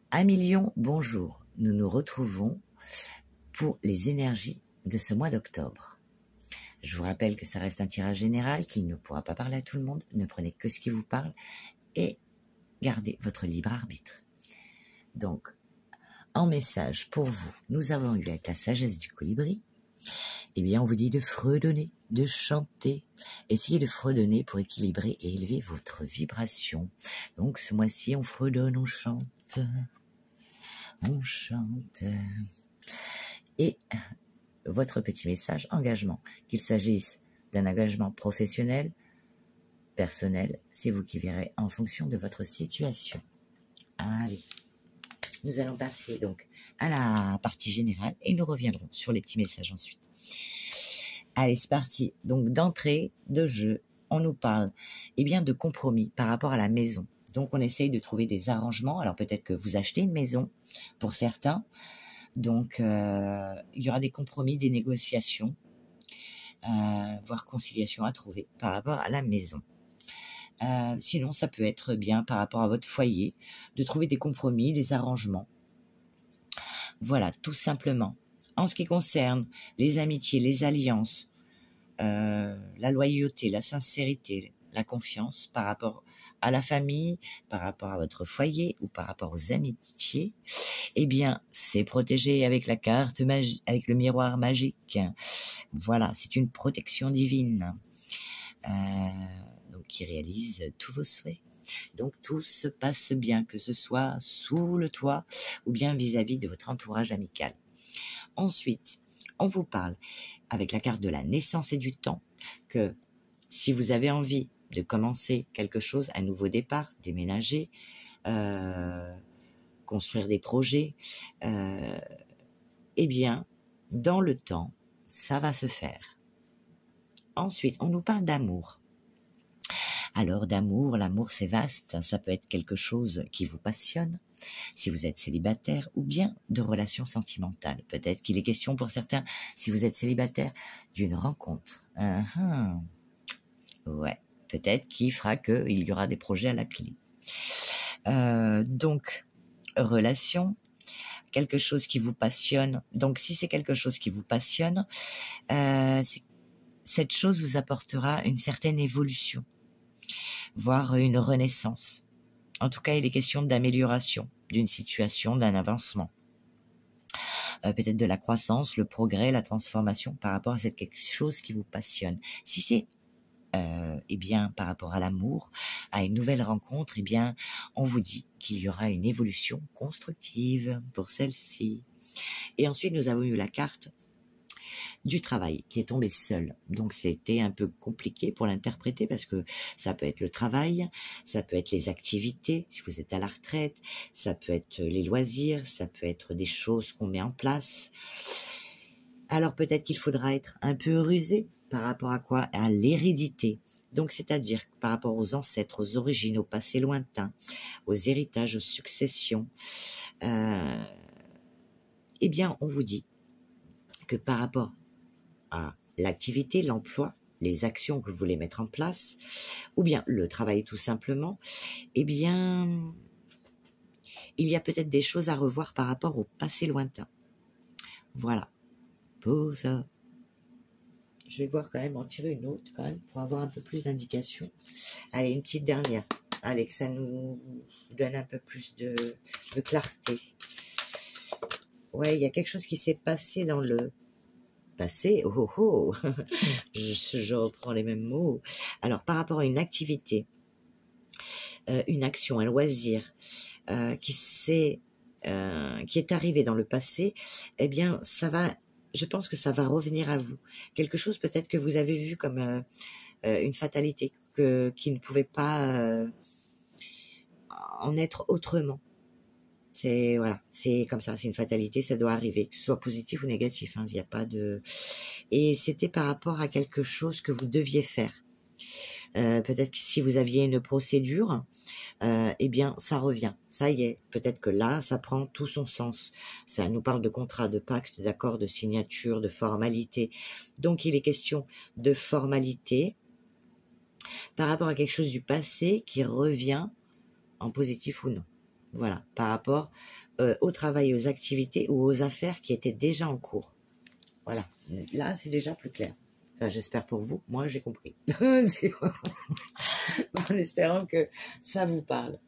Amilion, bonjour. Nous nous retrouvons pour les énergies de ce mois d'octobre. Je vous rappelle que ça reste un tirage général, qu'il ne pourra pas parler à tout le monde. Ne prenez que ce qui vous parle et gardez votre libre arbitre. Donc, en message pour vous, nous avons eu avec la sagesse du colibri, eh bien, on vous dit de fredonner, de chanter. Essayez de fredonner pour équilibrer et élever votre vibration. Donc, ce mois-ci, on fredonne, on chante. On chante. Et votre petit message, engagement, qu'il s'agisse d'un engagement professionnel, personnel, c'est vous qui verrez en fonction de votre situation. Allez, nous allons passer donc à la partie générale et nous reviendrons sur les petits messages ensuite. Allez, c'est parti. Donc d'entrée de jeu, on nous parle de compromis par rapport à la maison. Donc on essaye de trouver des arrangements. Alors peut-être que vous achetez une maison pour certains. Donc il y aura des compromis, des négociations, voire conciliation à trouver par rapport à la maison. Sinon ça peut être bien par rapport à votre foyer, de trouver des compromis, des arrangements. Voilà, tout simplement. En ce qui concerne les amitiés, les alliances, la loyauté, la sincérité, la confiance par rapport à la famille, par rapport à votre foyer ou par rapport aux amitiés, eh bien, c'est protégé avec la carte magique, avec le miroir magique. Voilà, c'est une protection divine donc qui réalise tous vos souhaits. Donc tout se passe bien, que ce soit sous le toit ou bien vis-à-vis de votre entourage amical. Ensuite, on vous parle avec la carte de la naissance et du temps que si vous avez envie de commencer quelque chose, un nouveau départ, déménager, construire des projets, eh bien, dans le temps, ça va se faire. Ensuite, on nous parle d'amour. Alors d'amour, l'amour c'est vaste, ça peut être quelque chose qui vous passionne, si vous êtes célibataire, ou bien de relations sentimentales. Peut-être qu'il est question pour certains, si vous êtes célibataire, d'une rencontre. Ouais, peut-être qu'il fera qu'il y aura des projets à la clé. Donc, relation, quelque chose qui vous passionne. Donc si c'est quelque chose qui vous passionne, cette chose vous apportera une certaine évolution, voire une renaissance. En tout cas, il est question d'amélioration d'une situation, d'un avancement. Peut-être de la croissance, le progrès, la transformation par rapport à cette quelque chose qui vous passionne. Si c'est par rapport à l'amour, à une nouvelle rencontre, on vous dit qu'il y aura une évolution constructive pour celle-ci. Et ensuite, nous avons eu la carte du travail qui est tombée seule. Donc, c'était un peu compliqué pour l'interpréter parce que ça peut être le travail, ça peut être les activités, si vous êtes à la retraite, ça peut être les loisirs, ça peut être des choses qu'on met en place. Alors, peut-être qu'il faudra être un peu rusé par rapport à quoi? À l'hérédité. Donc, c'est-à-dire par rapport aux ancêtres, aux origines, au passé lointain, aux héritages, aux successions. On vous dit que par rapport à l'activité, l'emploi, les actions que vous voulez mettre en place, ou bien le travail tout simplement, il y a peut-être des choses à revoir par rapport au passé lointain. Voilà, pour ça. Je vais voir quand même en tirer une autre quand même pour avoir un peu plus d'indications. Allez, une petite dernière. Allez, que ça nous donne un peu plus de clarté. Ouais, il y a quelque chose qui s'est passé dans le passé. Je reprends les mêmes mots. Alors, par rapport à une activité, une action, un loisir qui est arrivé dans le passé, eh bien, je pense que ça va revenir à vous. Quelque chose peut-être que vous avez vu comme une fatalité, qui ne pouvait pas en être autrement. C'est comme ça, c'est une fatalité, ça doit arriver, que ce soit positif ou négatif, il n'y a pas de... Et c'était par rapport à quelque chose que vous deviez faire. Peut-être que si vous aviez une procédure, ça revient. Ça y est, peut-être que là, ça prend tout son sens. Ça nous parle de contrat, de pacte, d'accord, de signature, de formalité. Donc, il est question de formalité par rapport à quelque chose du passé qui revient en positif ou non. Voilà, par rapport au travail, aux activités ou aux affaires qui étaient déjà en cours. Voilà, là c'est déjà plus clair. Enfin, j'espère pour vous, moi j'ai compris. En espérant que ça vous parle.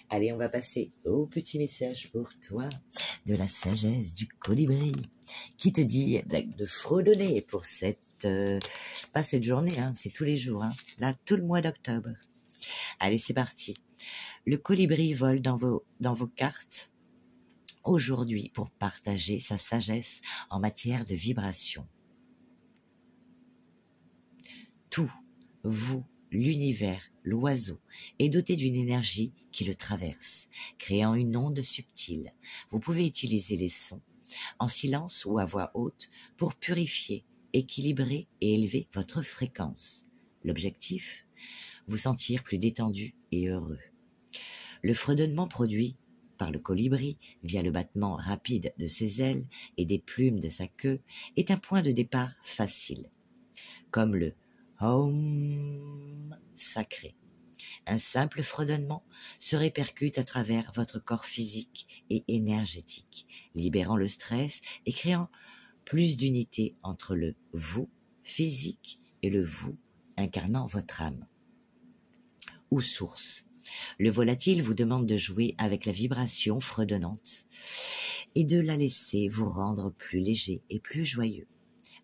Allez, on va passer au petit message pour toi de la sagesse du colibri qui te dit de fredonner pour cette, pas cette journée, hein, c'est tous les jours, hein, là tout le mois d'octobre. Allez, c'est parti. Le colibri vole dans vos cartes aujourd'hui pour partager sa sagesse en matière de vibration. Tout, vous, l'univers, l'oiseau, est doté d'une énergie qui le traverse, créant une onde subtile. Vous pouvez utiliser les sons, en silence ou à voix haute, pour purifier, équilibrer et élever votre fréquence. L'objectif ? Vous sentir plus détendu et heureux. Le fredonnement produit par le colibri, via le battement rapide de ses ailes et des plumes de sa queue, est un point de départ facile, comme le Om sacré. Un simple fredonnement se répercute à travers votre corps physique et énergétique, libérant le stress et créant plus d'unité entre le vous physique et le vous incarnant votre âme. Ou source. Le volatile vous demande de jouer avec la vibration fredonnante et de la laisser vous rendre plus léger et plus joyeux.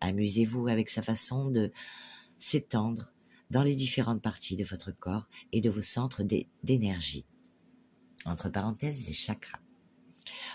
Amusez-vous avec sa façon de s'étendre dans les différentes parties de votre corps et de vos centres d'énergie. Entre parenthèses, les chakras.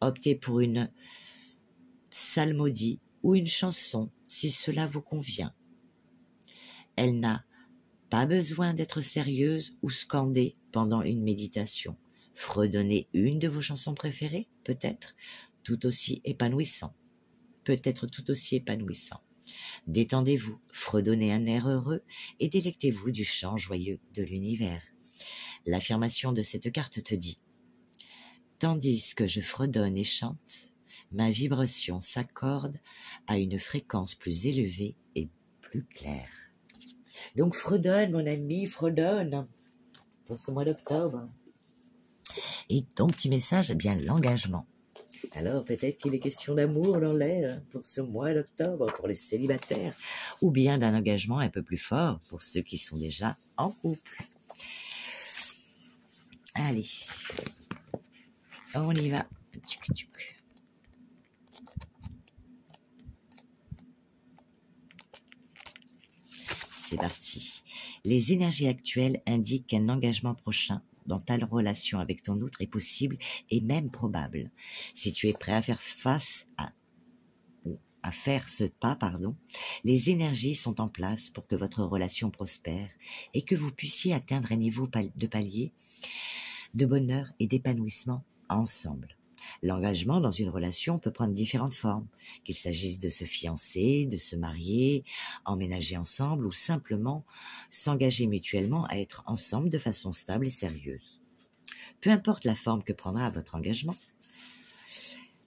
Optez pour une psalmodie ou une chanson si cela vous convient. Elle n'a pas besoin d'être sérieuse ou scandée pendant une méditation. Fredonnez une de vos chansons préférées, peut-être tout aussi épanouissant. Détendez-vous, fredonnez un air heureux et délectez-vous du chant joyeux de l'univers. L'affirmation de cette carte te dit « Tandis que je fredonne et chante, ma vibration s'accorde à une fréquence plus élevée et plus claire. » Donc fredonne mon ami, fredonne pour ce mois d'octobre. Et ton petit message, eh bien l'engagement. Alors peut-être qu'il est question d'amour dans l'air pour ce mois d'octobre, pour les célibataires, ou bien d'un engagement un peu plus fort pour ceux qui sont déjà en couple. Allez, on y va. C'est parti. Les énergies actuelles indiquent qu'un engagement prochain dans ta relation avec ton autre est possible et même probable. Si tu es prêt à faire ce pas, les énergies sont en place pour que votre relation prospère et que vous puissiez atteindre un niveau de palier de bonheur et d'épanouissement ensemble. L'engagement dans une relation peut prendre différentes formes, qu'il s'agisse de se fiancer, de se marier, emménager ensemble ou simplement s'engager mutuellement à être ensemble de façon stable et sérieuse. Peu importe la forme que prendra votre engagement,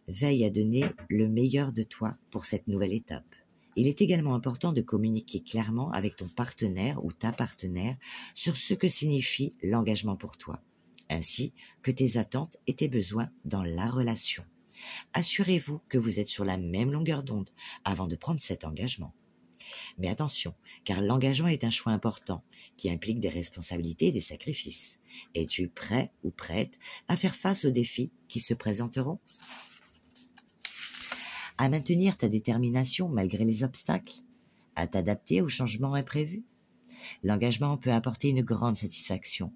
veille à donner le meilleur de toi pour cette nouvelle étape. Il est également important de communiquer clairement avec ton partenaire ou ta partenaire sur ce que signifie l'engagement pour toi, ainsi que tes attentes et tes besoins dans la relation. Assurez-vous que vous êtes sur la même longueur d'onde avant de prendre cet engagement. Mais attention, car l'engagement est un choix important qui implique des responsabilités et des sacrifices. Es-tu prêt ou prête à faire face aux défis qui se présenteront ? À maintenir ta détermination malgré les obstacles ? À t'adapter aux changements imprévus ? L'engagement peut apporter une grande satisfaction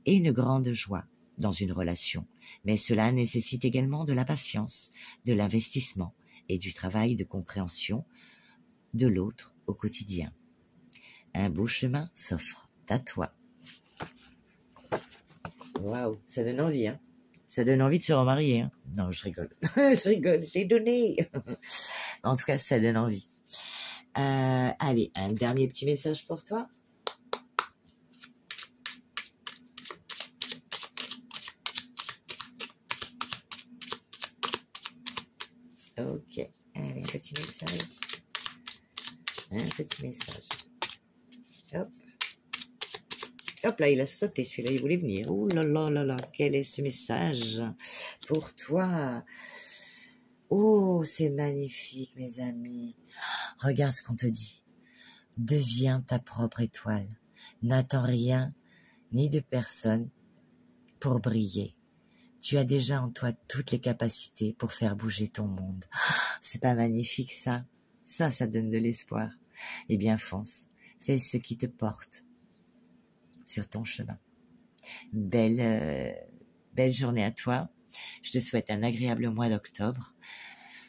et une grande joie dans une relation, mais cela nécessite également de la patience, de l'investissement et du travail de compréhension de l'autre au quotidien. Un beau chemin s'offre à toi. Waouh, ça donne envie, hein. Ça donne envie de se remarier, hein. Non, je rigole. Je rigole, j'ai donné. En tout cas, ça donne envie. Allez, un dernier petit message pour toi. Ok, allez, un petit message. Un petit message. Hop. Hop là, il a sauté, celui-là, il voulait venir. Ouh là là là là, quel est ce message pour toi? Oh, c'est magnifique, mes amis. Regarde ce qu'on te dit. Deviens ta propre étoile. N'attends rien ni de personne pour briller. Tu as déjà en toi toutes les capacités pour faire bouger ton monde. C'est pas magnifique ça? Ça donne de l'espoir. Eh bien, fonce. Fais ce qui te porte sur ton chemin. Belle journée à toi. Je te souhaite un agréable mois d'octobre.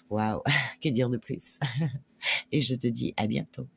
Waouh, que dire de plus? Et je te dis à bientôt.